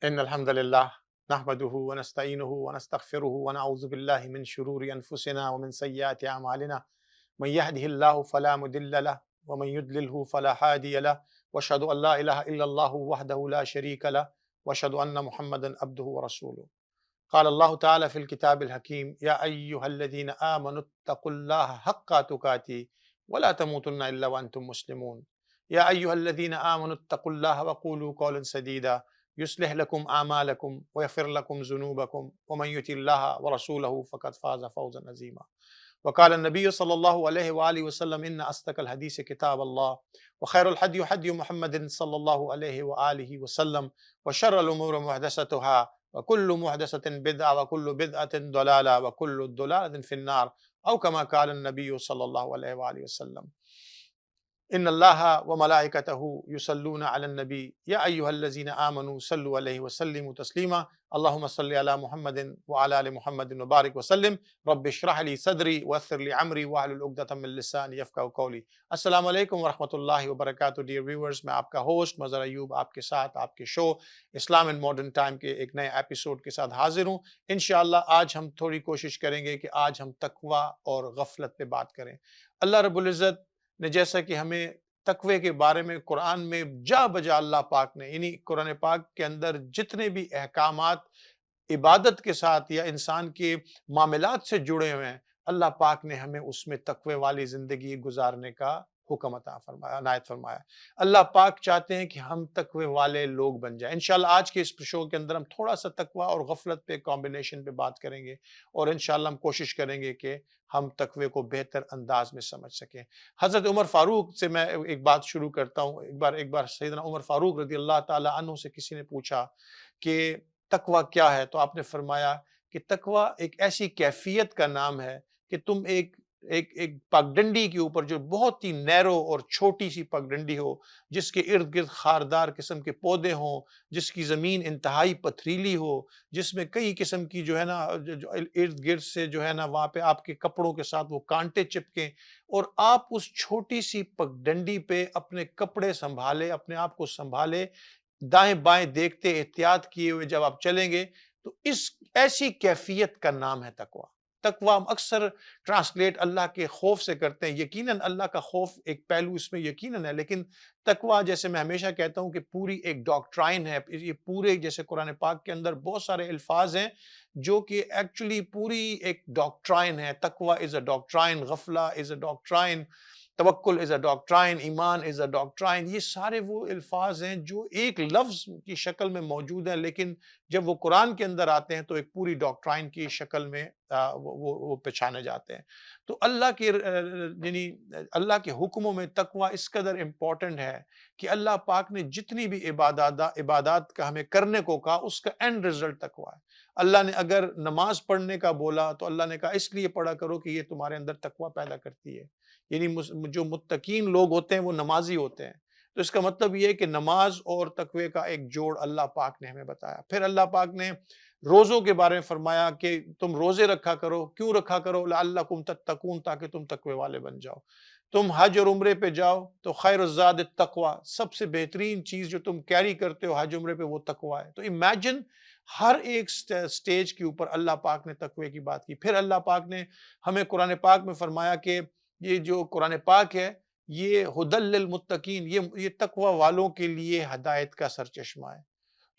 إن الحمد لله نحمده ونستعينه ونستغفره ونعوذ بالله من شرور أنفسنا ومن سيئات أعمالنا من يهده الله فلا مضل له ومن يضلله فلا هادي له وأشهد أن لا إله إلا الله وحده لا شريك له وأشهد أن محمدا عبده ورسوله. قال الله تعالى في الكتاب الحكيم: يا أيها الذين آمنوا اتقوا الله حق تقاته ولا تموتن إلا وأنتم مسلمون. يا أيها الذين آمنوا اتقوا الله وقولوا قولا سديدا يصلح لكم أعمالكم ويغفر لكم ذنوبكم ومن يطع الله ورسوله فقد فاز فوزا عظيما. وقال النبي صلى الله عليه وآله وسلم: إن أصدق الحديث كتاب الله وخير الهدي هدي محمد صلى الله عليه وآله وسلم وشر الأمور محدثاتها وكل محدثة بدعة وكل بدعة ضلالة وكل ضلالة في النار، أو كما قال النبي صلى الله عليه وآله وسلم: إن الله وملائكته يصلون على النبي يا أيها الذين آمنوا صلوا عليه وسلموا تسليما. اللهم صل على محمد وعلى آل محمد وبارك وسلم. رب اشرح لي صدري ويسر لي أمري واحلل عقدة من لساني يفقهوا قولي. السلام علیکم ورحمۃ اللہ وبرکاتہ. ڈیئر ویورز، میں آپ کا ہوسٹ مظہر ایوب آپ کے ساتھ آپ کے شو اسلام ان ماڈرن ٹائم کے ایک نئے ایپیسوڈ کے ساتھ حاضر ہوں. انشاءاللہ آج ہم تھوڑی کوشش کریں گے کہ آج ہم تقوی اور غفلت پہ بات کریں. اللہ رب العزت نے جیسا کہ ہمیں تقوی کے بارے میں قرآن میں جا بجا اللہ پاک نے، یعنی قرآن پاک کے اندر جتنے بھی احکامات عبادت کے ساتھ یا انسان کے معاملات سے جڑے ہوئے ہیں، اللہ پاک نے ہمیں اس میں تقوی والی زندگی گزارنے کا حکم عطا فرمایا، عنایت فرمایا. اللہ پاک چاہتے ہیں کہ ہم تقوی والے لوگ بن جائیں. انشاءاللہ آج کے اس شو کے اندر ہم تھوڑا سا تقوی اور غفلت پہ کمبینیشن پہ بات کریں گے، اور انشاءاللہ ہم کوشش کریں گے کہ ہم تقوی کو بہتر انداز میں سمجھ سکیں. حضرت عمر فاروق سے میں ایک بات شروع کرتا ہوں. ایک بار سیدنا عمر فاروق رضی اللہ تعالی عنہ سے کسی نے پوچھا کہ تقوی کیا ہے، تو آپ نے فرمایا کہ تقوی ایک ایسی کیفیت کا نام ہے کہ تم ایک پگڈنڈی کے اوپر، جو بہت ہی نیرو اور چھوٹی سی پگڈنڈی ہو، جس کے ارد گرد خاردار قسم کے پودے ہوں، جس کی زمین انتہائی پتھریلی ہو، جس میں کئی قسم کی جو ہے نا جو ارد گرد سے جو ہے نا وہاں پہ آپ کے کپڑوں کے ساتھ وہ کانٹے چپکیں، اور آپ اس چھوٹی سی پگڈنڈی پہ اپنے کپڑے سنبھالے، اپنے آپ کو سنبھالے، دائیں بائیں دیکھتے احتیاط کیے ہوئے جب آپ چلیں گے، تو اس ایسی کیفیت کا نام ہے تقوی. تقوی ہم اکثر ٹرانسلیٹ اللہ کے خوف سے کرتے ہیں. یقیناً اللہ کا خوف ایک پہلو اس میں یقیناً ہے، لیکن تقوی، جیسے میں ہمیشہ کہتا ہوں، کہ پوری ایک ڈاکٹرائن ہے. یہ پورے، جیسے قرآن پاک کے اندر بہت سارے الفاظ ہیں جو کہ ایکچولی پوری ایک ڈاکٹرائن ہے. تقوی از اے ڈاکٹرائن، غفلہ از اے ڈاکٹرائن، توکل از اے ڈاکٹرائن، ایمان از اے ڈاکٹرائن. یہ سارے وہ الفاظ ہیں جو ایک لفظ کی شکل میں موجود ہیں، لیکن جب وہ قرآن کے اندر آتے ہیں تو ایک پوری ڈاکٹرائن کی شکل میں وہ پہچانے جاتے ہیں. تو اللہ کے یعنی اللہ کے حکموں میں تقوی اس قدر امپورٹنٹ ہے کہ اللہ پاک نے جتنی بھی عبادات کا ہمیں کرنے کو کہا، اس کا اینڈ رزلٹ تقوی ہے. اللہ نے اگر نماز پڑھنے کا بولا تو اللہ نے کہا اس لیے پڑھا کرو کہ یہ تمہارے اندر تقوی پیدا کرتی ہے. یعنی جو متقین لوگ ہوتے ہیں وہ نمازی ہوتے ہیں. تو اس کا مطلب یہ ہے کہ نماز اور تقوی کا ایک جوڑ اللہ پاک نے ہمیں بتایا. پھر اللہ پاک نے روزوں کے بارے میں فرمایا کہ تم روزے رکھا کرو. کیوں رکھا کرو؟ لعلکم تتقون، تاکہ تم تقوی والے بن جاؤ. تم حج اور عمرے پہ جاؤ تو خیر الزاد التقوی، سب سے بہترین چیز جو تم کیری کرتے ہو حج عمرے پہ وہ تقوی ہے. تو امیجن ہر ایک سٹیج کے اوپر اللہ پاک نے تقوی کی بات کی. پھر اللہ پاک نے ہمیں قرآن پاک میں فرمایا کہ یہ جو قرآن پاک ہے یہ ہدی للمتقین، یہ تقوی والوں کے لیے ہدایت کا سرچشمہ ہے.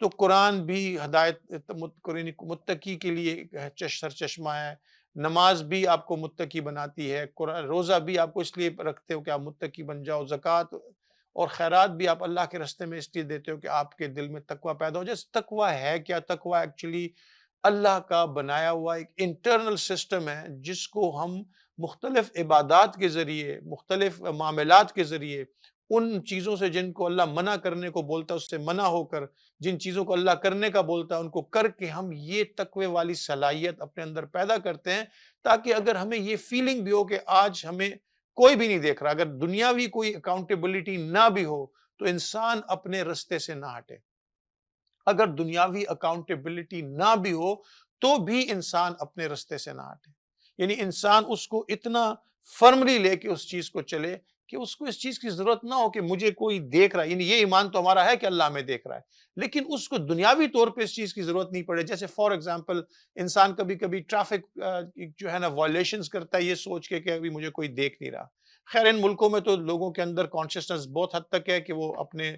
تو قرآن بھی ہدایت متقی کے لیے سرچشمہ ہے. نماز بھی آپ کو متقی بناتی ہے. روزہ بھی آپ کو اس لیے رکھتے ہو کہ آپ متقی بن جاؤ. زکوٰۃ اور خیرات بھی آپ اللہ کے راستے میں اس لیے دیتے ہو کہ آپ کے دل میں تقوی پیدا ہو جائے. تقوی ہے کیا؟ تقوی ایکچولی اللہ کا بنایا ہوا ایک انٹرنل سسٹم ہے، جس کو ہم مختلف عبادات کے ذریعے، مختلف معاملات کے ذریعے، ان چیزوں سے جن کو اللہ منع کرنے کو بولتا ہے اس سے منع ہو کر، جن چیزوں کو اللہ کرنے کا بولتا ہے ان کو کر کے، ہم یہ تقوی والی صلاحیت اپنے اندر پیدا کرتے ہیں، تاکہ اگر ہمیں یہ فیلنگ بھی ہو کہ آج ہمیں کوئی بھی نہیں دیکھ رہا، اگر دنیاوی کوئی اکاؤنٹیبلٹی نہ بھی ہو تو انسان اپنے رستے سے نہ ہٹے. اگر دنیاوی اکاؤنٹیبلٹی نہ بھی ہو تو بھی انسان اپنے رستے سے نہ ہٹے. یعنی انسان اس کو اتنا فرملی لے کے اس چیز کو چلے کہ اس کو اس چیز کی ضرورت نہ ہو کہ مجھے کوئی دیکھ رہا ہے. یعنی یہ ایمان تو ہمارا ہے کہ اللہ ہمیں دیکھ رہا ہے، لیکن اس کو دنیاوی طور پہ اس چیز کی ضرورت نہیں پڑے. جیسے فار ایگزامپل انسان کبھی کبھی ٹریفک جو ہے نا وائلیشنز کرتا ہے یہ سوچ کے کہ ابھی مجھے کوئی دیکھ نہیں رہا. خیر ان ملکوں میں تو لوگوں کے اندر کانشیسنس بہت حد تک ہے کہ وہ اپنے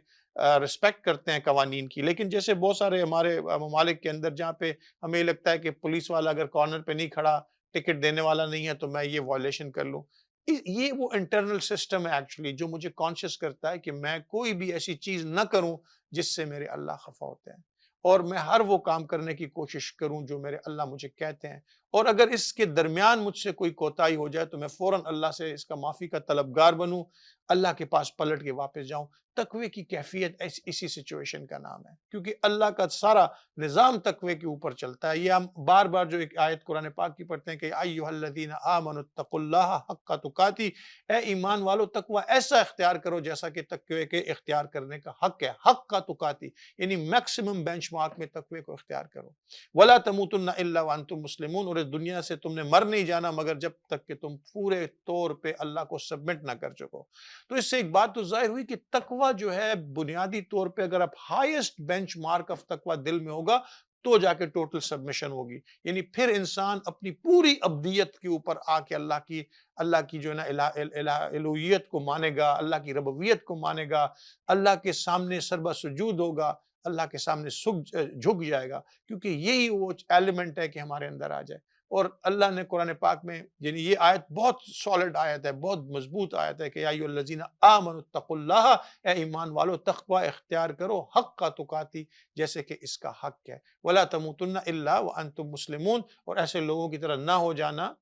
رسپیکٹ کرتے ہیں قوانین کی، لیکن جیسے بہت سارے ہمارے ممالک کے اندر جہاں پہ ہمیں لگتا ہے کہ پولیس والا اگر کارنر پہ نہیں کھڑا، ٹکٹ دینے والا نہیں ہے، تو میں یہ وائلیشن کر لوں. یہ وہ انٹرنل سسٹم ہے ایکچولی جو مجھے کانشیس کرتا ہے کہ میں کوئی بھی ایسی چیز نہ کروں جس سے میرے اللہ خفا ہوتے ہیں، اور میں ہر وہ کام کرنے کی کوشش کروں جو میرے اللہ مجھے کہتے ہیں. اور اگر اس کے درمیان مجھ سے کوئی کوتاہی ہو جائے تو میں فوراً اللہ سے اس کا معافی کا طلبگار بنوں، اللہ کے پاس پلٹ کے واپس جاؤں. تقوی کی کیفیت اسی سچویشن کا نام ہے، کیونکہ اللہ کا سارا نظام تقوی کے اوپر چلتا ہے. یہ ہم بار بار جو ایک آیت قرآن پاک کی پڑھتے ہیں کہ ایھا الذین آمنوا اتقوا اللہ حق تقاتی، اے ایمان والو تقوی ایسا اختیار کرو جیسا کہ تقوی کے اختیار کرنے کا حق ہے. حق کا تقاتی یعنی میکسیمم بینچ مارک میں تقوی کو اختیار کرو. ولا تموتن الا وانتم مسلمون، اور اس دنیا سے تم نے مر نہیں جانا مگر جب تک کہ تم پورے طور پہ اللہ کو سبمٹ نہ کر چکو. تو اس سے ایک بات تو ظاہر ہوئی کہ تقوی جو ہے بنیادی طور پہ اگر آپ ہائیسٹ بینچ مارک آف تقوی دل میں ہوگا تو جا کے ٹوٹل سبمیشن ہوگی. یعنی پھر انسان اپنی پوری ابدیت کے اوپر آ کے اللہ کی جو ہے نا الوہیت کو مانے گا، اللہ کی ربوبیت کو مانے گا، اللہ کے سامنے سربہ سجود ہوگا، اللہ کے سامنے جھک جائے گا، کیونکہ یہی وہ ایلیمنٹ ہے کہ ہمارے اندر آ جائے. اور اللہ نے قرآن پاک میں یعنی یہ آیت بہت سالڈ آیت ہے، بہت مضبوط آیت ہے کہ یا ایھا الذین آمنوا اتقوا اللہ، اے ایمان والو تقوی اختیار کرو حق کا تقاتی جیسے کہ اس کا حق ہے. ولا تموتن الا وانتم مسلمون، اور ایسے لوگوں کی طرح نہ ہو جانا،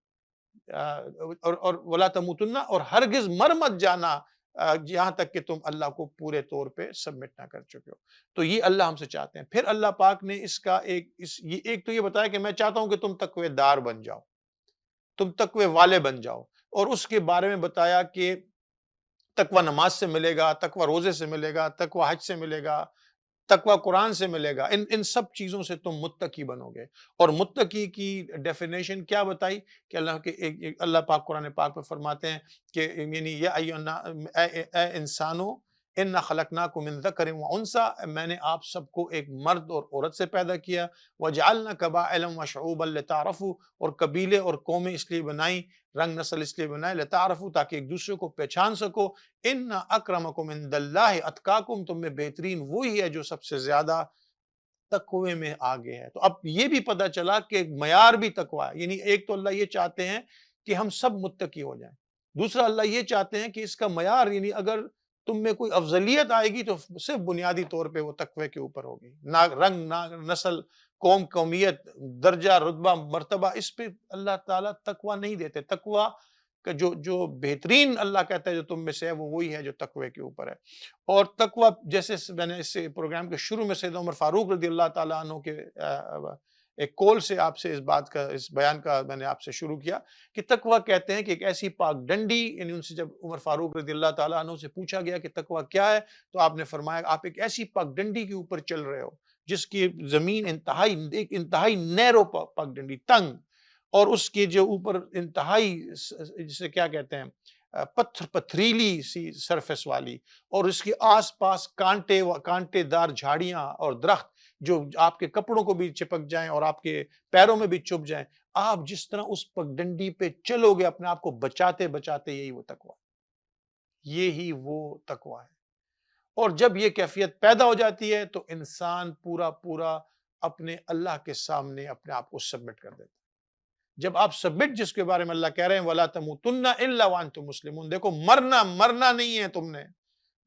اور ولا تموتن، اور ہرگز مر مت جانا یہاں تک کہ تم اللہ کو پورے طور پہ سبمٹ نہ کر چکے ہو. تو یہ اللہ ہم سے چاہتے ہیں. پھر اللہ پاک نے اس کا ایک تو یہ بتایا کہ میں چاہتا ہوں کہ تم تقوی دار بن جاؤ، تم تقوی والے بن جاؤ، اور اس کے بارے میں بتایا کہ تقوی نماز سے ملے گا، تقوی روزے سے ملے گا، تقوی حج سے ملے گا، تقوی قرآن سے ملے گا. ان سب چیزوں سے تم متقی بنو گے. اور متقی کی ڈیفینیشن کیا بتائی کہ اللہ پاک قرآن پاک میں فرماتے ہیں کہ یعنی اے انسانو انا خلقناکم من ذکر و انثی، میں نے آپ سب کو ایک مرد اور عورت سے پیدا کیا. وجعلنا قبائل وشعوبا لتعارفوا، اور قبیلے اور قومیں اس لیے بنائیں، رنگ نسل اس لیے بنائے، لتعارفوا تاکہ ایک دوسرے کو پہچان سکو. ان اکرمکم عند اللہ اتقاکم، تم میں بہترین وہی ہے جو سب سے زیادہ تقوی میں آگے ہے. تو اب یہ بھی پتہ چلا کہ معیار بھی تقوی ہے. یعنی ایک تو اللہ یہ چاہتے ہیں کہ ہم سب متقی ہو جائیں، دوسرا اللہ یہ چاہتے ہیں کہ اس کا معیار یعنی اگر تم میں کوئی افضلیت آئے گی تو صرف بنیادی طور پہ وہ تقوی کے اوپر ہوگی، نہ رنگ، نہ نسل، قوم، قومیت، درجہ، رتبہ، مرتبہ، اس پہ اللہ تعالیٰ تقوی نہیں دیتے. تقوی کہ جو بہترین اللہ کہتا ہے جو تم میں سے ہے وہ وہی ہے جو تقوی کے اوپر ہے. اور تقوی جیسے میں نے اس پروگرام کے شروع میں سیدنا عمر فاروق رضی اللہ تعالیٰ عنہ کے ایک کول سے آپ سے اس بیان کا میں نے آپ سے شروع کیا کہ تقوی کہتے ہیں کہ ایک ایسی پاک ڈنڈی، یعنی ان سے جب عمر فاروق رضی اللہ تعالیٰ عنہ سے پوچھا گیا کہ تقوی کیا ہے تو آپ نے فرمایا آپ ایک ایسی پاک ڈنڈی کے اوپر چل رہے ہو جس کی زمین انتہائی نیرو پاک ڈنڈی، تنگ، اور اس کے جو اوپر انتہائی جسے کیا کہتے ہیں پتھریلی سی سرفیس والی، اور اس کے آس پاس کانٹے دار جھاڑیاں اور درخت جو آپ کے کپڑوں کو بھی چپک جائیں اور آپ کے پیروں میں بھی چپ جائیں. آپ جس طرح اس پگڈنڈی پہ چلو گے اپنے آپ کو بچاتے بچاتے، یہی وہ تقوی، یہی وہ تقوی ہے. اور جب یہ کیفیت پیدا ہو جاتی ہے تو انسان پورا اپنے اللہ کے سامنے اپنے آپ کو سبمٹ کر دیتا ہے. جب آپ سبمٹ، جس کے بارے میں اللہ کہہ رہے ہیں وَلَا تَمُوتُنَّ إِلَّا وَأَنْتُمْ مُسْلِمُونَ، دیکھو مرنا نہیں ہے تم نے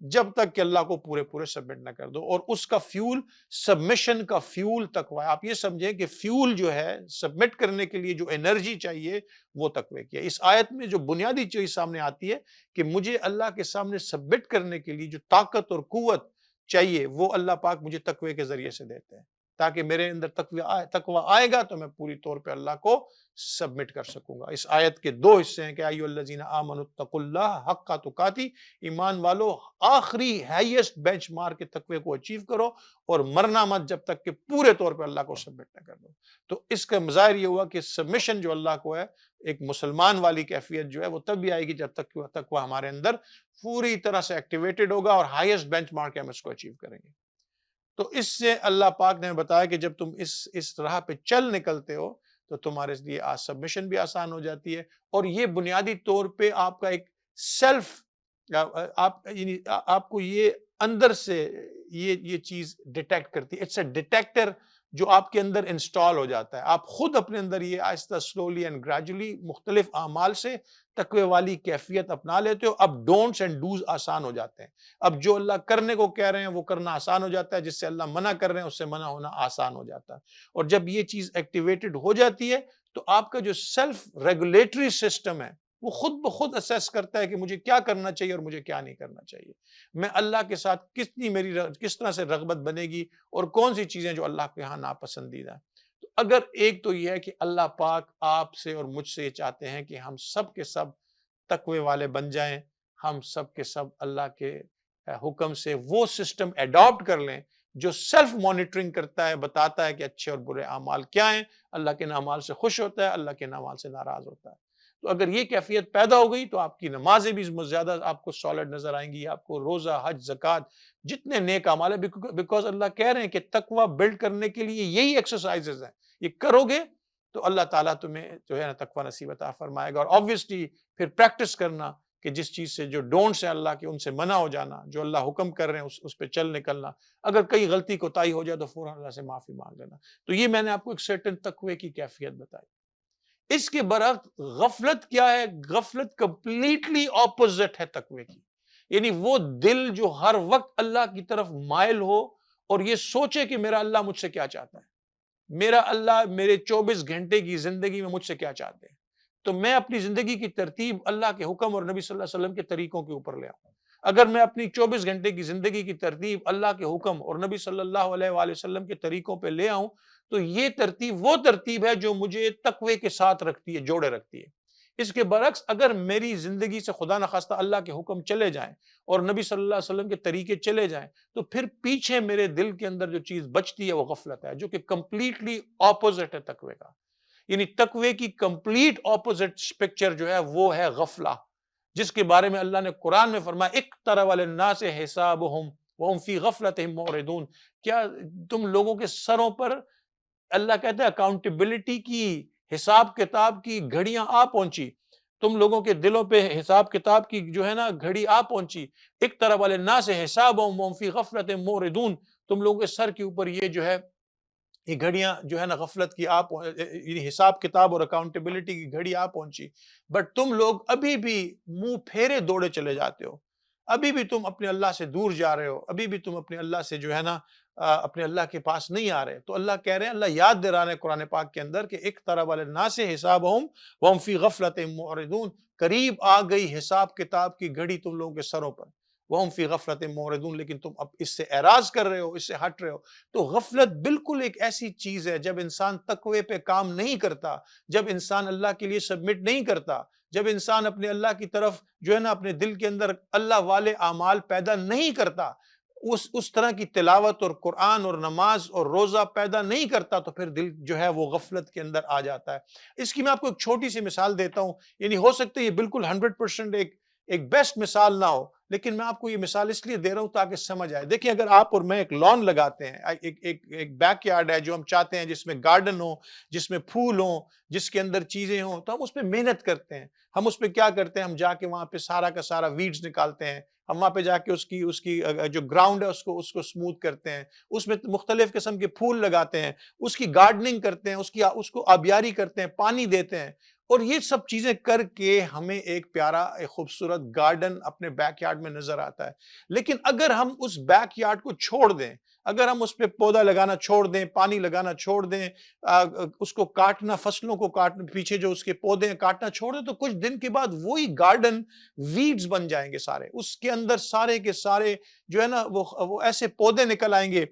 جب تک کہ اللہ کو پورے سبمٹ نہ کر دو. اور اس کا فیول، سبمیشن کا فیول تقوی ہے. آپ یہ سمجھیں کہ فیول جو ہے سبمٹ کرنے کے لیے جو انرجی چاہیے وہ تقوی کی ہے. اس آیت میں جو بنیادی چیز سامنے آتی ہے کہ مجھے اللہ کے سامنے سبمٹ کرنے کے لیے جو طاقت اور قوت چاہیے وہ اللہ پاک مجھے تقوی کے ذریعے سے دیتے ہیں. تاکہ میرے اندر تقوی آئے گا تو میں پوری طور پہ اللہ کو سبمٹ کر سکوں گا۔ اس آیت کے دو حصے ہیں کہ ایھا الذین آمنوا اتقوا اللہ حق تقاتی، ایمان والو آخری ہائیسٹ بینچ مارک کے تقوی کو اچیو کرو اور مرنا مت جب تک کہ پورے طور پہ اللہ کو سبمٹ نہ کر دو۔ تو اس کا مظاہر یہ ہوا کہ سبمیشن جو اللہ کو ہے، ایک مسلمان والی کیفیت جو ہے وہ تب بھی آئے گی جب تک کہ تقوی ہمارے اندر پوری طرح سے ایکٹیویٹڈ ہوگا اور ہائیسٹ بینچ مارک ہم اس کو اچیو کریں گے۔ تو اس سے اللہ پاک نے بتایا کہ جب تم اس راہ پہ چل نکلتے ہو تو تمہارے لیے سبمیشن بھی آسان ہو جاتی ہے، اور یہ بنیادی طور پہ آپ کا ایک سیلف، آپ کو یہ اندر سے یہ چیز ڈیٹیکٹ کرتی ہے۔ اٹس اے ڈیٹیکٹر جو آپ کے اندر انسٹال ہو جاتا ہے، آپ خود اپنے اندر یہ آہستہ سلولی اینڈ گریجولی مختلف اعمال سے تقوی والی کیفیت اپنا لیتے ہو۔ اب ڈونٹس اینڈ ڈوز آسان ہو جاتے ہیں، اب جو اللہ کرنے کو کہہ رہے ہیں وہ کرنا آسان ہو جاتا ہے، جس سے اللہ منع کر رہے ہیں اس سے منع ہونا آسان ہو جاتا ہے۔ اور جب یہ چیز ایکٹیویٹڈ ہو جاتی ہے تو آپ کا جو سیلف ریگولیٹری سسٹم ہے وہ خود بخود اسیس کرتا ہے کہ مجھے کیا کرنا چاہیے اور مجھے کیا نہیں کرنا چاہیے، میں اللہ کے ساتھ کس طرح سے رغبت بنے گی، اور کون سی چیزیں جو اللہ کے ہاں ناپسندیدہ ہیں۔ تو اگر ایک تو یہ ہے کہ اللہ پاک آپ سے اور مجھ سے یہ چاہتے ہیں کہ ہم سب کے سب تقوی والے بن جائیں، ہم سب کے سب اللہ کے حکم سے وہ سسٹم ایڈاپٹ کر لیں جو سیلف مانیٹرنگ کرتا ہے، بتاتا ہے کہ اچھے اور برے اعمال کیا ہیں، اللہ کے اعمال سے خوش ہوتا ہے، اللہ کے اعمال سے ناراض ہوتا ہے۔ تو اگر یہ کیفیت پیدا ہو گئی تو آپ کی نمازیں بھی زیادہ آپ کو سالڈ نظر آئیں گی، آپ کو روزہ، حج، زکوٰۃ، جتنے نیک اعمال ہیں، بیکاز اللہ کہہ رہے ہیں کہ تقوی بلڈ کرنے کے لیے یہی ایکسرسائزز ہیں، یہ کرو گے تو اللہ تعالیٰ تمہیں جو ہے نا تقوی نصیب عطا فرمائے گا۔ اور آبویسلی پھر پریکٹس کرنا کہ جس چیز سے جو ڈونٹس ہیں اللہ کے، ان سے منع ہو جانا، جو اللہ حکم کر رہے ہیں اس پہ چل نکلنا، اگر کئی غلطی کوتاہی ہو جائے تو فوراً اللہ سے معافی مانگ لینا۔ تو یہ میں نے آپ کو ایک سرٹن تقوی کی کیفیت بتائی۔ اس کے برعکس غفلت کیا ہے؟ غفلت کمپلیٹلی اپوزٹ ہے تقوی کی، یعنی وہ دل جو ہر وقت اللہ کی طرف مائل ہو اور یہ سوچے کہ میرا اللہ مجھ سے کیا چاہتا ہے، میرا اللہ میرے 24 گھنٹے کی زندگی میں مجھ سے کیا چاہتے ہیں، تو میں اپنی زندگی کی ترتیب اللہ کے حکم اور نبی صلی اللہ علیہ وسلم کے طریقوں کے اوپر لے آؤں۔ اگر میں اپنی 24 گھنٹے کی زندگی کی ترتیب اللہ کے حکم اور نبی صلی اللہ علیہ وآلہ وسلم کے طریقوں پہ لے آؤں تو یہ ترتیب وہ ترتیب ہے جو مجھے تقوی کے ساتھ رکھتی ہے، جوڑے رکھتی ہے۔ اس کے برعکس اگر میری زندگی سے خدا نخواستہ اللہ کے حکم چلے جائیں اور نبی صلی اللہ علیہ وسلم کے طریقے چلے جائیں تو پھر پیچھے میرے دل کے اندر جو چیز بچتی ہے وہ غفلت ہے، جو کہ کمپلیٹلی اپوزٹ ہے تقوی کا۔ یعنی تقوی کی کمپلیٹ اپوزٹ پکچر جو ہے وہ ہے غفلہ، جس کے بارے میں اللہ نے قرآن میں فرمایا اقترب للناس حسابهم وهم فی غفلتهم معرضون۔ کیا تم لوگوں کے سروں پر، اللہ کہتا ہے اکاؤنٹیبلٹی کی، حساب کتاب کی گھڑیاں آ پہنچی، تم لوگوں کے دلوں پہ حساب کتاب کی جو ہے نا گھڑی آ پہنچی۔ اقترب للناس حسابهم وهم فی غفلت معرضون، تم لوگوں کے سر کے اوپر یہ جو ہے یہ گھڑیاں جو ہے نا غفلت کی یعنی حساب کتاب اور اکاؤنٹیبلٹی کی گھڑی آ پہنچی، بٹ تم لوگ ابھی بھی منہ پھیرے دوڑے چلے جاتے ہو، ابھی بھی تم اپنے اللہ سے دور جا رہے ہو، ابھی بھی تم اپنے اللہ سے جو ہے نا اپنے اللہ کے پاس نہیں آ رہے۔ تو اللہ کہہ رہے ہیں، اللہ یاد دے رہا ہے قرآن پاک کے اندر کہ اقترب للناس حسابهم وهم فی غفلت معرضون، قریب آ گئی حساب کتاب کی گھڑی تم لوگوں کے سروں پر، وهم فی غفلت معرضون، لیکن تم اب اس سے اعراض کر رہے ہو، اس سے ہٹ رہے ہو۔ تو غفلت بالکل ایک ایسی چیز ہے، جب انسان تقوی پہ کام نہیں کرتا، جب انسان اللہ کے لیے سبمٹ نہیں کرتا، جب انسان اپنے اللہ کی طرف جو ہے نا اپنے دل کے اندر اللہ والے اعمال پیدا نہیں کرتا، اس طرح کی تلاوت اور قرآن اور نماز اور روزہ پیدا نہیں کرتا، تو پھر دل جو ہے وہ غفلت کے اندر آ جاتا ہے۔ اس کی میں آپ کو ایک چھوٹی سی مثال دیتا ہوں، یعنی ہو سکتا ہے یہ بالکل 100% ایک بیسٹ مثال نہ ہو، لیکن میں آپ کو یہ مثال اس لیے دے رہا ہوں تاکہ سمجھ آئے۔ دیکھیں، اگر آپ اور میں ایک لان لگاتے ہیں، ایک بیک یارڈ ہے جو ہم چاہتے ہیں، جس میں گارڈن ہو، جس میں پھول ہوں، جس کے اندر چیزیں ہوں، تو ہم اس پہ محنت کرتے ہیں۔ ہم اس پہ کیا کرتے ہیں؟ ہم جا کے وہاں پہ سارا کا سارا ویڈز نکالتے ہیں، ہم وہاں پہ جا کے اس کی جو گراؤنڈ ہے اس کو سموتھ کرتے ہیں، اس میں مختلف قسم کے پھول لگاتے ہیں، اس کی گارڈننگ کرتے ہیں، اس کو آبیاری کرتے ہیں، پانی دیتے ہیں، اور یہ سب چیزیں کر کے ہمیں ایک پیارا ایک خوبصورت گارڈن اپنے بیک یارڈ میں نظر آتا ہے۔ لیکن اگر ہم اس بیک یارڈ کو چھوڑ دیں، اگر ہم اس پہ پودا لگانا چھوڑ دیں، پانی لگانا چھوڑ دیں، اس کو کاٹنا، فصلوں کو کاٹنا، پیچھے جو اس کے پودے ہیں کاٹنا چھوڑ دیں، تو کچھ دن کے بعد وہی گارڈن ویڈز بن جائیں گے سارے. اس کے اندر سارے کے سارے جو ہے نا وہ ایسے پودے نکل آئیں گے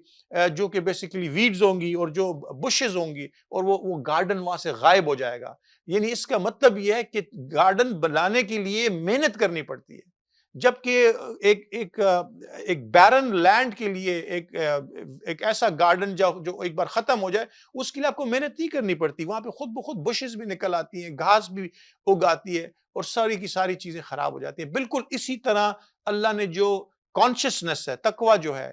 جو کہ بیسیکلی ویڈز ہوں گی اور جو بشز ہوں گی، اور وہ گارڈن وہاں سے غائب ہو جائے گا. یعنی اس کا مطلب یہ ہے کہ گارڈن بنانے کے لیے محنت کرنی پڑتی ہے، جبکہ ایک بیرن لینڈ کے لیے ایک ایسا گارڈن جو ایک بار ختم ہو جائے، اس کے لیے آپ کو محنت نہیں کرنی پڑتی. وہاں پہ خود بخود بشز بھی نکل آتی ہیں، گھاس بھی اگاتی ہے، اور ساری کی ساری چیزیں خراب ہو جاتی ہیں. بالکل اسی طرح اللہ نے جو کانشسنس ہے، تقوی جو ہے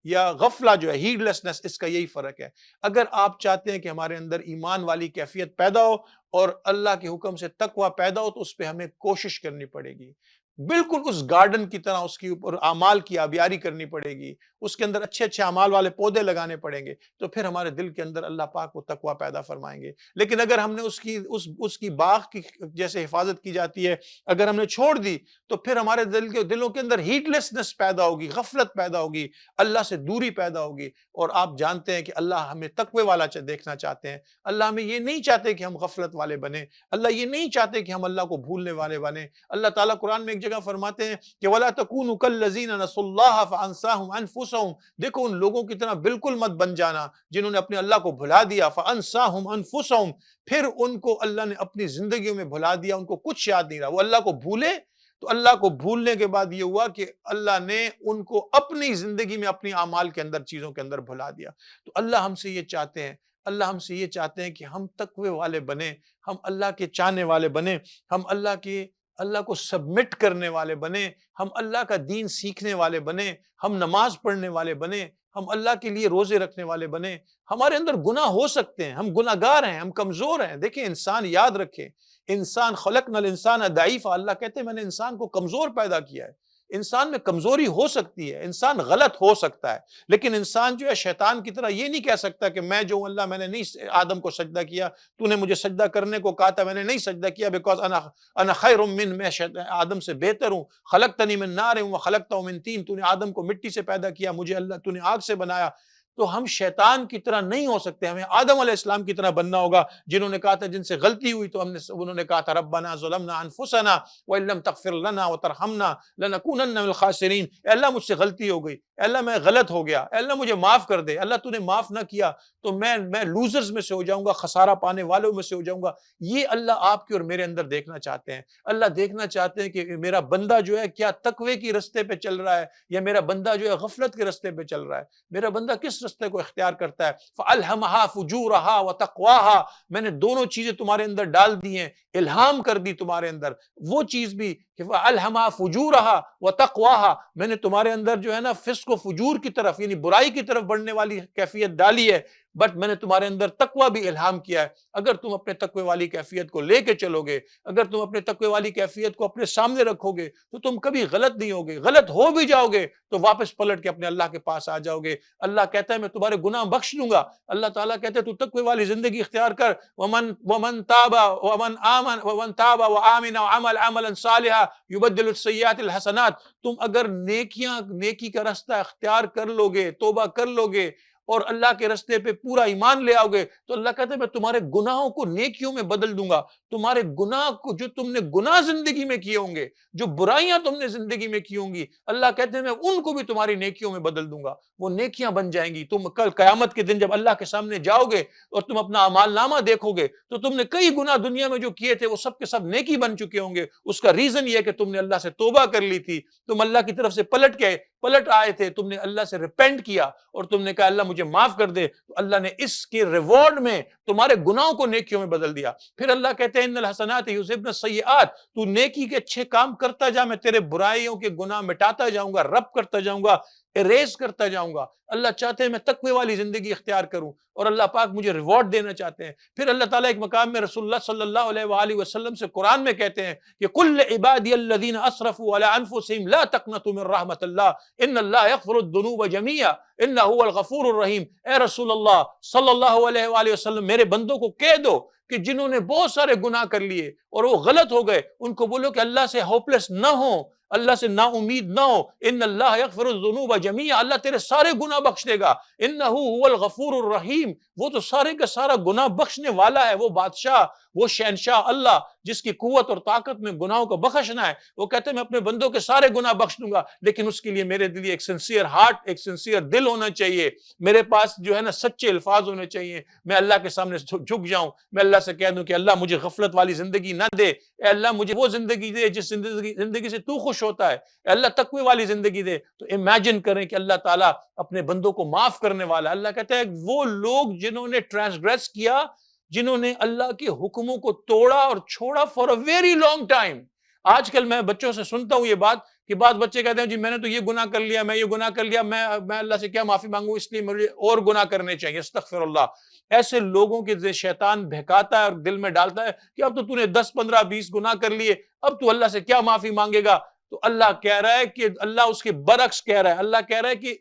یا غفلہ جو ہے، ہیڈ لیسنس، اس کا یہی فرق ہے. اگر آپ چاہتے ہیں کہ ہمارے اندر ایمان والی کیفیت پیدا ہو اور اللہ کے حکم سے تقوی پیدا ہو، تو اس پہ ہمیں کوشش کرنی پڑے گی. بالکل اس گارڈن کی طرح اس کے اوپر اعمال کی آبیاری کرنی پڑے گی، اس کے اندر اچھے اچھے اعمال والے پودے لگانے پڑیں گے، تو پھر ہمارے دل کے اندر اللہ پاک وہ تقوی پیدا فرمائیں گے. لیکن اگر ہم نے اس کی باغ کی جیسے حفاظت کی جاتی ہے، اگر ہم نے چھوڑ دی، تو پھر ہمارے دلوں کے اندر ہیٹ لیسنس پیدا ہوگی، غفلت پیدا ہوگی، اللہ سے دوری پیدا ہوگی. اور آپ جانتے ہیں کہ اللہ ہمیں تقوی والا دیکھنا چاہتے ہیں. اللہ ہمیں یہ نہیں چاہتے کہ ہم غفلت والے بنیں، اللہ یہ نہیں چاہتے کہ ہم اللہ کو بھولنے والے بنیں. اللہ تعالیٰ قرآن میں ایک جگہ فرماتے ہیں کہ وَلَا تَكُونُوا كَالَّذِينَ نَسُوا اللَّهَ فَأَنسَاهُمْ أَنفُسَهُمْ. دیکھو ان لوگوں کی طرح بالکل مت بن جانا جنہوں نے اپنے اللہ کو بھلا دیا. فَأَنسَاهُمْ أَنفُسَهُمْ، پھر ان کو اللہ نے اپنی زندگیوں میں بھلا دیا، ان کو کچھ یاد نہیں رہا. وہ اللہ کو بھولے، تو اللہ کو بھولنے کے بعد یہ ہوا کہ اللہ نے ان کو اپنی زندگی میں اپنی اعمال کے اندر، چیزوں کے اندر بھلا دیا. تو اللہ ہم سے یہ چاہتے ہیں، اللہ ہم سے یہ چاہتے ہیں کہ ہم تقوی والے بنیں، ہم اللہ کے چاہنے والے بنیں، ہم اللہ کو سبمٹ کرنے والے بنیں، ہم اللہ کا دین سیکھنے والے بنیں، ہم نماز پڑھنے والے بنیں، ہم اللہ کے لیے روزے رکھنے والے بنیں. ہمارے اندر گناہ ہو سکتے ہیں، ہم گناہ گار ہیں، ہم کمزور ہیں. دیکھیں انسان، یاد رکھیں، انسان خلقنا الانسان ضعیفا، اللہ کہتے ہیں میں نے انسان کو کمزور پیدا کیا ہے. انسان میں کمزوری ہو سکتی ہے، انسان غلط ہو سکتا ہے، لیکن انسان جو ہے شیطان کی طرح یہ نہیں کہہ سکتا کہ میں جو اللہ، میں نے نہیں آدم کو سجدہ کیا، تو نے مجھے سجدہ کرنے کو کہا تھا، میں نے نہیں سجدہ کیا، بیکاز انا خیر من، میں آدم سے بہتر ہوں. خلقتنی من نار وخلقتہ من طین، تو نے آدم کو مٹی سے پیدا کیا، مجھے اللہ تو نے آگ سے بنایا. تو ہم شیطان کی طرح نہیں ہو سکتے، ہمیں آدم علیہ السلام کی طرح بننا ہوگا، جنہوں نے کہا تھا، جن سے غلطی ہوئی تو انہوں نے کہا تھا ربنا ظلمنا انفسنا وان لم تغفر لنا وترحمنا لنکونن من الخاسرین. اے اللہ مجھ سے غلطی ہو گئی، اے اللہ میں غلط ہو گیا، اے اللہ مجھے معاف کر دے. اللہ تو نے معاف نہ کیا تو میں لوزرز میں سے ہو جاؤں گا، خسارہ پانے والوں میں سے ہو جاؤں گا. یہ اللہ آپ کے اور میرے اندر دیکھنا چاہتے ہیں. اللہ دیکھنا چاہتے ہیں کہ میرا بندہ جو ہے کیا تقوی کی رستے پہ چل رہا ہے، یا میرا بندہ جو ہے غفلت کے رستے پہ چل رہا ہے. میرا بندہ کس رستے کو اختیار کرتا ہے. فَأَلْهَمَهَا فُجُورَهَا وَتَقْوَاهَا، میں نے دونوں چیزیں تمہارے اندر ڈال دی ہیں، الہام کر دی تمہارے اندر. وہ چیز بھی کہ فَأَلْهَمَهَا فُجُورَهَا وَتَقْوَاهَا، میں نے تمہارے اندر جو ہے نا فسق و فجور کی طرف، یعنی برائی کی طرف بڑھنے والی کیفیت ڈالی ہے، بٹ میں نے تمہارے اندر تقوی بھی الہام کیا ہے. اگر تم اپنے تقوی والی کیفیت کو لے کے چلو گے، اگر تم اپنے تقوی والی کیفیت کو اپنے سامنے رکھو گے، تو تم کبھی غلط نہیں ہوگے. غلط ہو بھی جاؤ گے تو واپس پلٹ کے اپنے اللہ کے پاس آ جاؤ گے. اللہ کہتا ہے میں تمہارے گناہ بخش دوں گا. اللہ تعالیٰ کہتے ہیں تو تقوی والی زندگی اختیار کر. ومن تاب وآمن وعمل عملا صالحا يبدل السیئات الحسنات. تم اگر نیکی کا راستہ اختیار کر لو گے، توبہ کر لو گے، اور اللہ کے رستے پہ پورا ایمان لے آؤ گے، تو اللہ کہتا ہے میں تمہارے گناہوں کو نیکیوں میں بدل دوں گا. تمہارے گناہ کو، جو تم نے گناہ زندگی میں کیے ہوں گے، جو برائیاں تم نے زندگی میں کی ہوں گی، اللہ کہتے ہیں میں ان کو بھی تمہاری نیکیوں میں بدل دوں گا. وہ نیکیاں بن جائیں گی. تم کل قیامت کے دن جب اللہ کے سامنے جاؤ گے اور تم اپنا اعمال نامہ دیکھو گے، تو تم نے کئی گناہ دنیا میں جو کیے تھے وہ سب کے سب نیکی بن چکے ہوں گے. اس کا ریزن یہ ہے کہ تم نے اللہ سے توبہ کر لی تھی، تم اللہ کی طرف سے پلٹ آئے تھے، تم نے اللہ سے ریپینٹ کیا اور تم نے کہا اللہ مجھے معاف کر دے. تو اللہ نے اس کے ریوارڈ میں تمہارے گناہوں کو نیکیوں میں بدل دیا. پھر اللہ کہتے ہیں ان الحسنات یذہبن السیئات، تو نیکی کے اچھے کام کرتا جا، میں تیرے برائیوں کے گناہ مٹاتا جاؤں گا، رب کرتا جاؤں گا، اریز کرتا جاؤں گا. اللہ چاہتے ہیں میں تقوی والی زندگی اختیار کروں، اور اللہ پاک مجھے ریوارڈ دینا چاہتے ہیں. پھر اللہ تعالیٰ ایک مقام میں رسول اللہ صلی اللہ علیہ وآلہ وسلم سے قرآن میں کہتے ہیں کہ قل عبادی الذین اسرفوا علی انفسہم لا تقنطوا من رحمت اللہ ان اللہ یغفر الذنوب جميعا انہ هو الغفور الرحیم. اے رسول اللہ صلی اللہ علیہ وآلہ وسلم، میرے بندوں کو کہہ دو کہ جنہوں نے بہت سارے گناہ کر لیے اور وہ غلط ہو گئے، ان کو بولو کہ اللہ سے ہوپلیس نہ ہو، اللہ سے نا امید نہ ہو. ان اللہ یغفر الذنوب جميعا، اللہ تیرے سارے گناہ بخش دے گا. انہ هو الغفور الرحیم، وہ تو سارے کا سارا گناہ بخشنے والا ہے، وہ بادشاہ، وہ شہنشاہ اللہ جس کی قوت اور طاقت میں گناہوں کو بخشنا ہے. وہ کہتے ہیں میں اپنے بندوں کے سارے گناہ بخش دوں گا، لیکن اس کے لیے میرے دل ایک سنسیئر ہارٹ، ایک سنسیئر دل ہونا چاہیے. میرے پاس جو ہے نا سچے الفاظ ہونے چاہیے. میں اللہ کے سامنے جھک جاؤں، میں اللہ سے کہہ دوں کہ اللہ مجھے غفلت والی زندگی نہ دے. اے اللہ مجھے وہ زندگی دے جس زندگی سے تو خوش ہوتا ہے. اے اللہ تقوی والی زندگی دے. تو امیجن کریں کہ اللہ تعالیٰ اپنے بندوں کو معاف کرنے والا. اللہ کہتا ہے وہ لوگ جنہوں نے ٹرانسگریس کیا، جنہوں نے اللہ کے حکموں کو توڑا اور چھوڑا for a very long time. آج کل میں بچوں سے سنتا ہوں یہ بات کہ بعض بچے کہتے ہیں جی میں نے تو یہ گناہ کر لیا، میں یہ گناہ کر لیا، میں اللہ سے کیا معافی مانگوں، اس لیے مجھے اور گناہ کرنے چاہیے. استغفر اللہ. ایسے لوگوں کے شیطان بہکاتا ہے اور دل میں ڈالتا ہے کہ اب تو نے 10 15 20 گناہ کر لیے، اب تو اللہ سے کیا معافی مانگے گا. تو اللہ کہہ رہا ہے کہ اللہ اس کے برعکس کہہ رہا ہے. اللہ کہہ رہا ہے کہ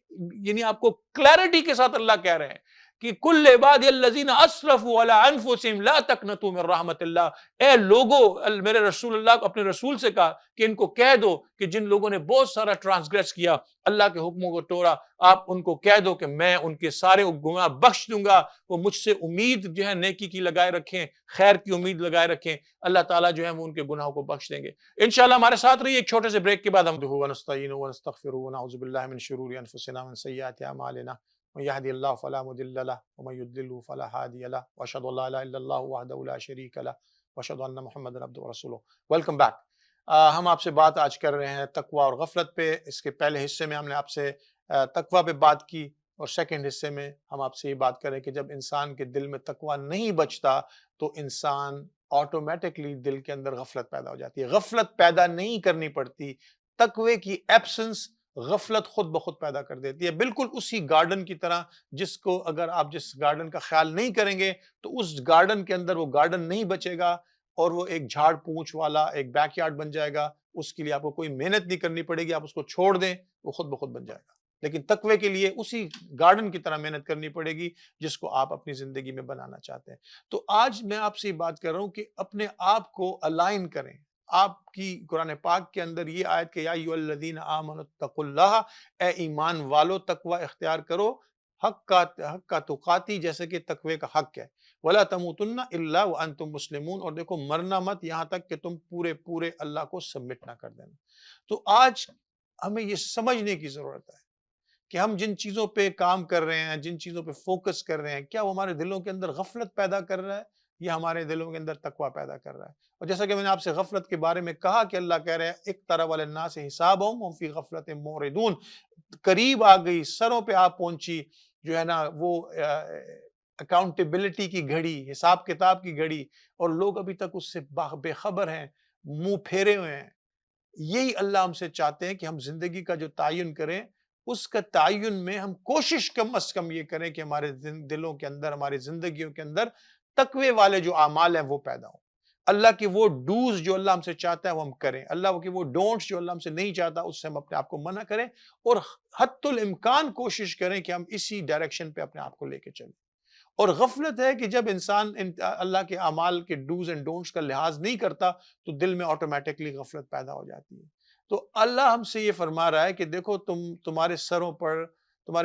یعنی آپ کو کلیئرٹی کے ساتھ اللہ کہہ رہے ہیں کہ کل عبادی الذین اسرفوا علی انفسہم لا تقنطوا من رحمت اللہ. اے لوگو، میرے رسول اللہ اپنے رسول سے کہا کہ ان کو کہہ دو کہ جن لوگوں نے بہت سارا ٹرانسگریس کیا، اللہ کے حکموں کو توڑا، آپ ان کو کہہ دو کہ میں ان کے سارے گناہ بخش دوں گا. وہ مجھ سے امید جو ہے نیکی کی لگائے رکھیں، خیر کی امید لگائے رکھیں. اللہ تعالیٰ جو ہے وہ ان کے گناہوں کو بخش دیں گے. انشاءاللہ ہمارے ساتھ رہیے. ایک چھوٹے سے بریک کے بعد ہم ونستعینہ ونستغفرہ ونعوذ باللہ من شرور انفسنا ومن سیئات اعمالنا من يهدي الله فلا مضل له ومن يضلل فلا هادي له واشهد ان لا اله الا الله وحده لا شريك له واشهد ان محمدا عبده ورسوله. Welcome back. ہم آپ سے بات آج کر رہے ہیں تقوی اور غفلت پہ. اس کے پہلے حصے میں ہم نے آپ سے تقوی پہ بات کی، اور سیکنڈ حصے میں ہم آپ سے یہ بات کریں کہ جب انسان کے دل میں تقوی نہیں بچتا تو انسان آٹومیٹکلی دل کے اندر غفلت پیدا ہو جاتی ہے. غفلت پیدا نہیں کرنی پڑتی، تقوی کی ایبسنس غفلت خود بخود پیدا کر دیتی ہے. بالکل اسی گارڈن کی طرح جس کو اگر آپ جس گارڈن کا خیال نہیں کریں گے تو اس گارڈن کے اندر وہ گارڈن نہیں بچے گا اور وہ ایک جھاڑ پونچھ والا ایک بیک یارڈ بن جائے گا. اس کے لیے آپ کو کوئی محنت نہیں کرنی پڑے گی، آپ اس کو چھوڑ دیں وہ خود بخود بن جائے گا. لیکن تقوی کے لیے اسی گارڈن کی طرح محنت کرنی پڑے گی جس کو آپ اپنی زندگی میں بنانا چاہتے ہیں. تو آج میں آپ سے یہ بات کر رہا ہوں کہ اپنے آپ کو الائن کریں. آپ کی قرآن پاک کے اندر یہ آیت کہ یا ایھا الذین آمنوا اتقوا اللہ، اے ایمان والو تقوی اختیار کرو، حق کا تقاتی، جیسے کہ تقوی کا حق ہے. ولا تموتن الا وانتم مسلمون، اور دیکھو مرنا مت یہاں تک کہ تم پورے اللہ کو سبمٹ نہ کر دینا. تو آج ہمیں یہ سمجھنے کی ضرورت ہے کہ ہم جن چیزوں پہ کام کر رہے ہیں، جن چیزوں پہ فوکس کر رہے ہیں، کیا وہ ہمارے دلوں کے اندر غفلت پیدا کر رہا ہے یا ہمارے دلوں کے اندر تقوی پیدا کر رہا ہے. اور جیسا کہ میں نے آپ سے غفلت کے بارے میں کہا کہ اللہ کہہ رہے ہیں اقترب للناس حسابهم وهم فی غفلۃ معرضون، قریب آ گئی، سروں پہ آپ پہنچی جو ہے نا وہ اکاؤنٹیبلٹی کی گھڑی، حساب کتاب کی گھڑی، اور لوگ ابھی تک اس سے بے خبر ہیں، منہ پھیرے ہوئے ہیں. یہی اللہ ہم سے چاہتے ہیں کہ ہم زندگی کا جو تعین کریں اس کا تعین میں ہم کوشش کم از کم یہ کریں کہ ہمارے دلوں کے اندر، ہماری زندگیوں کے اندر تقوی والے جو اعمال ہیں وہ پیدا ہوں. اللہ کی وہ ڈوز جو اللہ ہم سے چاہتا ہے وہ ہم کریں، اللہ کی وہ ڈونٹس جو اللہ ہم سے نہیں چاہتا اس سے ہم اپنے آپ کو منع کریں، اور حتی الامکان کوشش کریں کہ ہم اسی ڈائریکشن پہ اپنے آپ کو لے کے چلیں. اور غفلت ہے کہ جب انسان اللہ کے اعمال کے ڈوز اینڈ ڈونٹس کا لحاظ نہیں کرتا تو دل میں آٹومیٹکلی غفلت پیدا ہو جاتی ہے. تو اللہ ہم سے یہ فرما رہا ہے کہ دیکھو تمہارے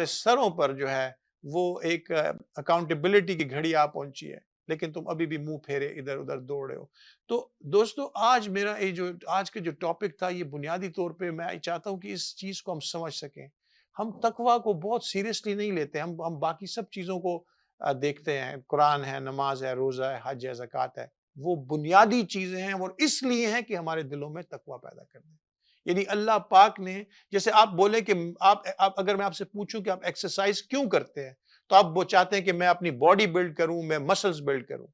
سروں پر جو ہے وہ ایک اکاؤنٹیبلٹی کی گھڑی آ پہنچی ہے، لیکن تم ابھی بھی منہ پھیرے ادھر ادھر دوڑ رہے ہو. تو دوستو آج میرا آج کا جو ٹاپک تھا یہ بنیادی طور پہ میں چاہتا ہوں کہ اس چیز کو ہم سمجھ سکیں. ہم تقوی کو بہت سیریسلی نہیں لیتے، ہم باقی سب چیزوں کو دیکھتے ہیں، قرآن ہے، نماز ہے، روزہ ہے، حج ہے، زکوٰۃ ہے، وہ بنیادی چیزیں ہیں اور اس لیے ہیں کہ ہمارے دلوں میں تقوی پیدا کر دیں. یعنی اللہ پاک نے، جیسے آپ بولیں کہ آپ اگر میں آپ سے پوچھوں کہ آپ ایکسرسائز کیوں کرتے ہیں تو آپ وہ چاہتے ہیں کہ میں اپنی باڈی بلڈ کروں، میں مسلز بلڈ کروں.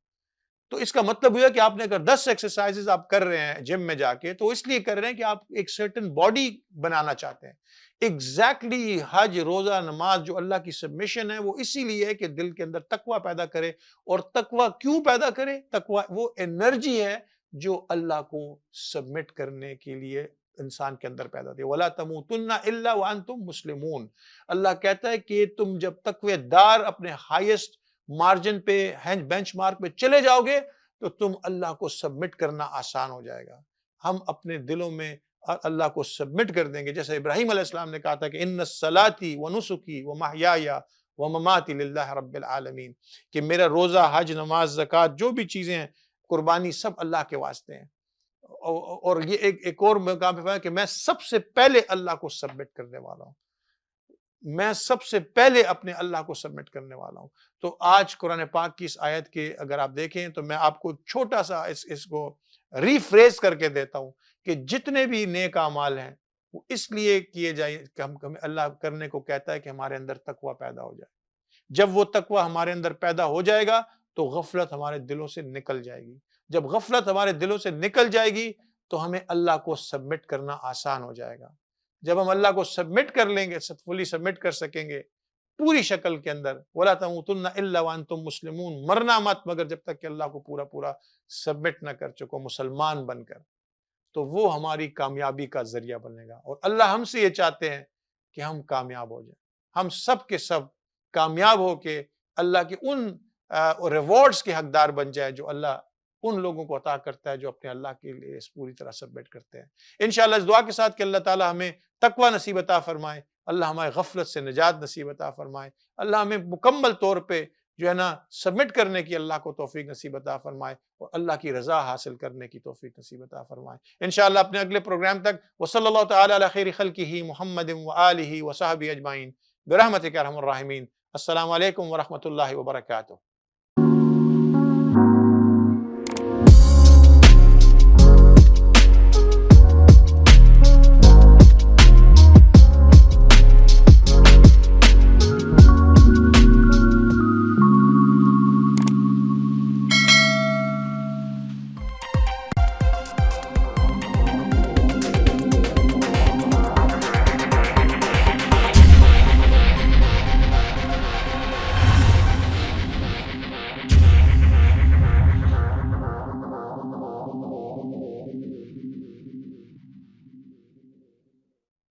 تو اس کا مطلب ہوا کہ آپ نے اگر 10 ایکسرسائزز آپ کر رہے ہیں جم میں جا کے تو اس لیے کر رہے ہیں کہ آپ ایک سرٹن باڈی بنانا چاہتے ہیں. ایگزیکٹلی حج، روزہ، نماز جو اللہ کی سبمیشن ہے وہ اسی لیے ہے کہ دل کے اندر تقوی پیدا کرے. اور تقوی کیوں پیدا کرے؟ تقوی وہ انرجی ہے جو اللہ کو سبمٹ کرنے کے لیے انسان کے اندر پیدا ہوتی ہے. وَلَا تَمُوتُنَّ إِلَّا وَأَنْتُمْ مُسْلِمُونَ. اللہ کہتا ہے کہ تم جب تقوی دار اپنے ہائیسٹ مارجن پہ، بینچ مارک پہ چلے جاؤ گے تو تم اللہ کو سبمٹ کرنا آسان ہو جائے گا. ہم اپنے دلوں میں اللہ کو سبمٹ کر دیں گے، جیسے ابراہیم علیہ السلام نے کہا تھا کہ ان صلاتی و نسکی و محیای و مماتی للہ رب العالمین، کہ میرا روزہ، حج، نماز، زکوٰۃ، جو بھی چیزیں ہیں، قربانی، سب اللہ کے واسطے ہیں۔ اور یہ ایک اور مقام پہ ہے کہ میں سب سے پہلے اللہ کو سبمٹ کرنے والا ہوں، میں سب سے پہلے اپنے اللہ کو سبمٹ کرنے والا ہوں۔ تو آج قرآن پاک کی اس آیت کے اگر آپ دیکھیں تو میں آپ کو چھوٹا سا اس کو ریفریز کر کے دیتا ہوں کہ جتنے بھی نیک اعمال ہیں وہ اس لیے کیے جائیں کہ ہمیں اللہ کرنے کو کہتا ہے کہ ہمارے اندر تقویٰ پیدا ہو جائے۔ جب وہ تقویٰ ہمارے اندر پیدا ہو جائے گا تو غفلت ہمارے دلوں سے نکل جائے گی۔ جب غفلت ہمارے دلوں سے نکل جائے گی تو ہمیں اللہ کو سبمٹ کرنا آسان ہو جائے گا۔ جب ہم اللہ کو سبمٹ کر لیں گے، فلی سبمٹ کر سکیں گے پوری شکل کے اندر، وَلَا تَمُوتُنَّ إِلَّا وَأَنْتُمْ مُسْلِمُونَ، مرنا مت مگر جب تک کہ اللہ کو پورا سبمٹ نہ کر چکو مسلمان بن کر، تو وہ ہماری کامیابی کا ذریعہ بنے گا۔ اور اللہ ہم سے یہ چاہتے ہیں کہ ہم کامیاب ہو جائیں، ہم سب کے سب کامیاب ہو کے اللہ کے ان ریوارڈز کے حقدار بن جائے جو اللہ ان لوگوں کو عطا کرتا ہے جو اپنے اللہ کے لیے اس پوری طرح سبمٹ کرتے ہیں۔ انشاءاللہ اس دعا کے ساتھ کہ اللہ تعالی ہمیں تقوی نصیب عطا فرمائے، اللہ ہمیں غفلت سے نجات نصیب عطا فرمائے، اللہ ہمیں مکمل طور پہ جو ہے نا سبمٹ کرنے کی اللہ کو توفیق نصیب عطا فرمائے، اور اللہ کی رضا حاصل کرنے کی توفیق نصیب عطا فرمائے۔ انشاءاللہ اپنے اگلے پروگرام تک، وصلی اللہ تعالی علی خیر خلقہ محمد وآلہ وصحبہ اجمعین برحمتک یا ارحم الراحمین۔ السلام علیکم ورحمۃ اللہ وبرکاتہ۔